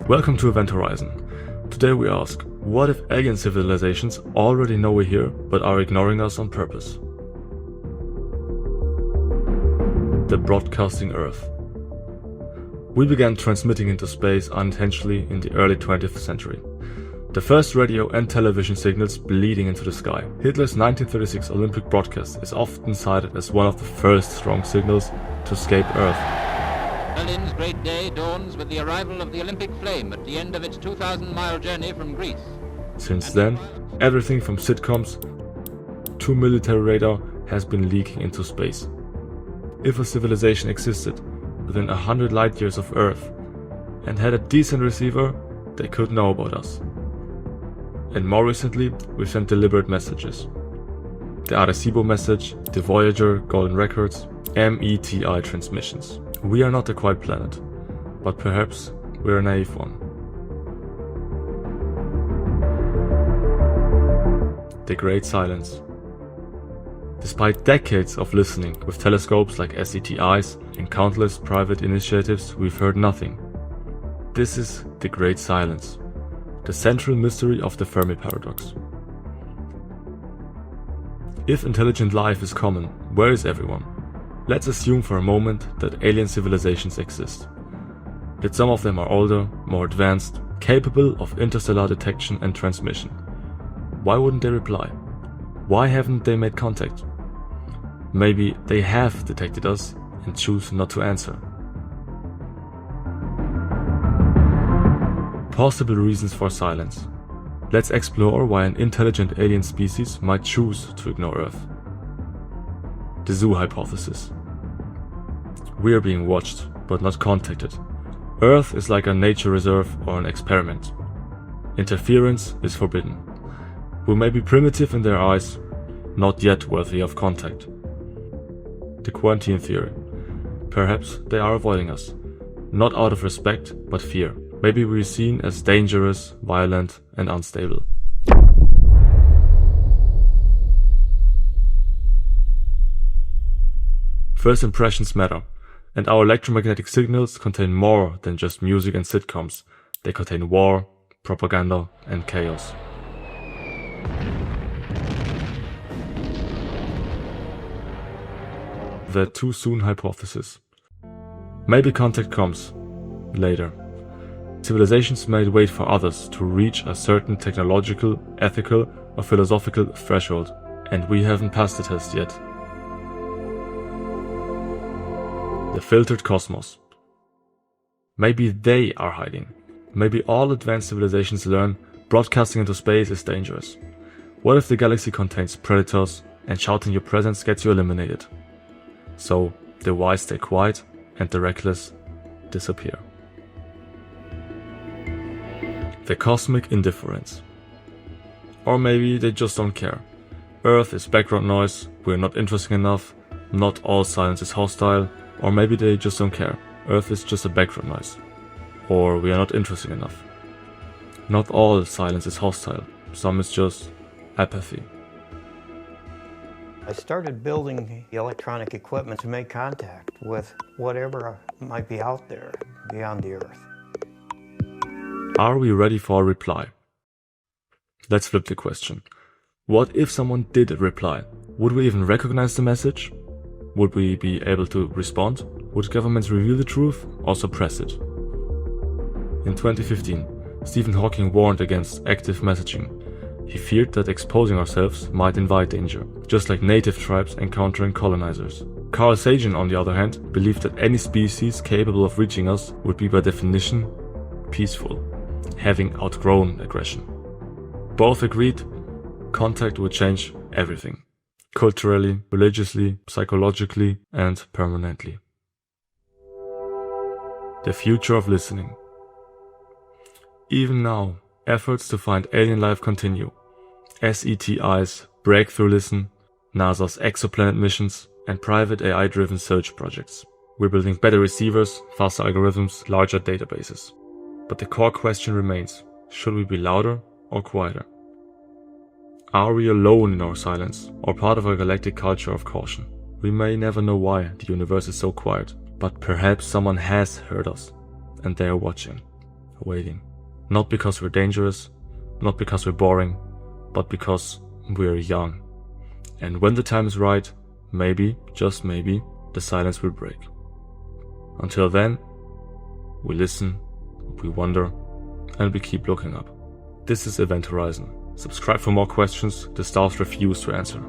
Welcome to Event Horizon. Today we ask, what if alien civilizations already know we're here but are ignoring us on purpose? The broadcasting Earth. We began transmitting into space unintentionally in the early 20th century. The first radio and television signals bleeding into the sky. Hitler's 1936 Olympic broadcast is often cited as one of the first strong signals to escape Earth. Berlin's great day dawns with the arrival of the Olympic flame at the end of its 2,000-mile journey from Greece. Since then, everything from sitcoms to military radar has been leaking into space. If a civilization existed within 100 light years of Earth and had a decent receiver, they could know about us. And more recently, we sent deliberate messages. The Arecibo message, the Voyager Golden Records, METI transmissions. We are not a quiet planet, but perhaps we're a naive one. The Great Silence. Despite decades of listening with telescopes like SETIs and countless private initiatives, we've heard nothing. This is the Great Silence, the central mystery of the Fermi paradox. If intelligent life is common, where is everyone? Let's assume for a moment that alien civilizations exist. That some of them are older, more advanced, capable of interstellar detection and transmission. Why wouldn't they reply? Why haven't they made contact? Maybe they have detected us and choose not to answer. Possible reasons for silence. Let's explore why an intelligent alien species might choose to ignore Earth. The zoo hypothesis. We are being watched, but not contacted. Earth is like a nature reserve or an experiment. Interference is forbidden. We may be primitive in their eyes, not yet worthy of contact. The quarantine theory. Perhaps they are avoiding us, not out of respect, but fear. Maybe we're seen as dangerous, violent, and unstable. First impressions matter, and our electromagnetic signals contain more than just music and sitcoms. They contain war, propaganda, and chaos. The too soon hypothesis. Maybe contact comes later. Civilizations may wait for others to reach a certain technological, ethical, or philosophical threshold, and we haven't passed the test yet. The filtered cosmos. Maybe they are hiding. Maybe all advanced civilizations learn broadcasting into space is dangerous. What if the galaxy contains predators and shouting your presence gets you eliminated? So the wise stay quiet and the reckless disappear. The cosmic indifference. Or maybe they just don't care. Earth is background noise, we're not interesting enough, not all silence is hostile, or maybe they just don't care. Earth is just a background noise. Or we are not interesting enough. Not all silence is hostile, some is just apathy. I started building the electronic equipment to make contact with whatever might be out there beyond the Earth. Are we ready for a reply? Let's flip the question. What if someone did reply? Would we even recognize the message? Would we be able to respond? Would governments reveal the truth or suppress it? In 2015, Stephen Hawking warned against active messaging. He feared that exposing ourselves might invite danger, just like native tribes encountering colonizers. Carl Sagan, on the other hand, believed that any species capable of reaching us would be by definition peaceful, having outgrown aggression. Both agreed contact would change everything, culturally, religiously, psychologically, and permanently. The future of listening. Even now, efforts to find alien life continue. SETIs, Breakthrough Listen, NASA's exoplanet missions, and private AI-driven search projects. We're building better receivers, faster algorithms, larger databases. But the core question remains, should we be louder or quieter? Are we alone in our silence, or part of a galactic culture of caution? We may never know why the universe is so quiet, but perhaps someone has heard us, and they are watching. waiting. Not because we're dangerous, not because we're boring, but because we're young. And when the time is right, maybe, just maybe, the silence will break. Until then, we listen, we wonder, and we keep looking up. This is Event Horizon. Subscribe for more questions the stars refuse to answer.